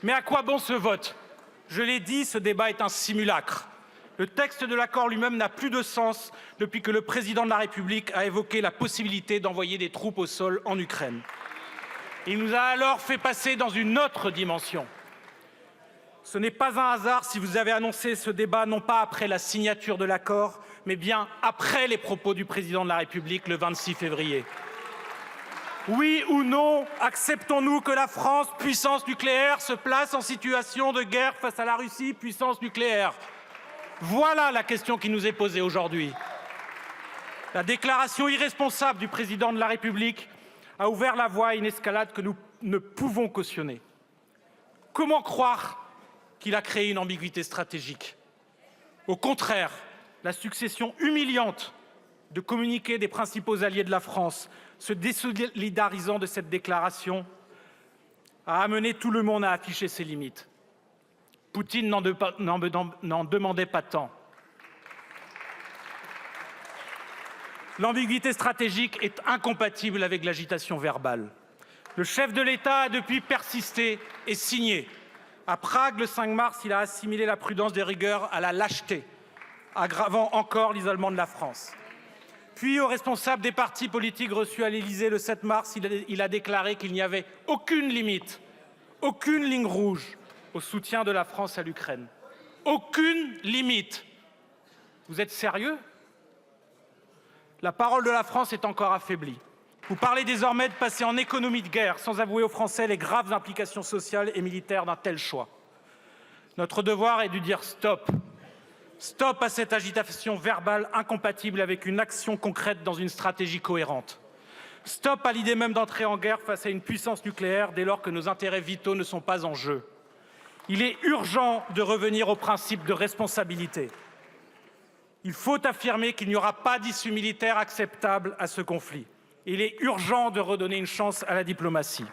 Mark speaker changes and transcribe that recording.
Speaker 1: Mais à quoi bon ce vote? Je l'ai dit, ce débat est un simulacre. Le texte de l'accord lui-même n'a plus de sens depuis que le président de la République a évoqué la possibilité d'envoyer des troupes au sol en Ukraine. Il nous a alors fait passer dans une autre dimension. Ce n'est pas un hasard si vous avez annoncé ce débat non pas après la signature de l'accord, mais bien après les propos du président de la République le 26 février. Oui ou non, acceptons-nous que la France, puissance nucléaire, se place en situation de guerre face à la Russie, puissance nucléaire? Voilà la question qui nous est posée aujourd'hui. La déclaration irresponsable du président de la République a ouvert la voie à une escalade que nous ne pouvons cautionner. Comment croire qu'il a créé une ambiguïté stratégique? Au contraire, la succession humiliante de communiqués des principaux alliés de la France se désolidarisant de cette déclaration a amené tout le monde à afficher ses limites. Poutine n'en demandait pas tant. L'ambiguïté stratégique est incompatible avec l'agitation verbale. Le chef de l'État a depuis persisté et signé. À Prague, le 5 mars, il a assimilé la prudence des rigueurs à la lâcheté, aggravant encore l'isolement de la France. Puis, aux responsables des partis politiques reçus à l'Élysée le 7 mars, il a déclaré qu'il n'y avait aucune limite, aucune ligne rouge au soutien de la France à l'Ukraine. Aucune limite. Vous êtes sérieux? La parole de la France est encore affaiblie. Vous parlez désormais de passer en économie de guerre sans avouer aux Français les graves implications sociales et militaires d'un tel choix. Notre devoir est de dire stop. Stop à cette agitation verbale incompatible avec une action concrète dans une stratégie cohérente. Stop à l'idée même d'entrer en guerre face à une puissance nucléaire dès lors que nos intérêts vitaux ne sont pas en jeu. Il est urgent de revenir au principe de responsabilité. Il faut affirmer qu'il n'y aura pas d'issue militaire acceptable à ce conflit. Il est urgent de redonner une chance à la diplomatie.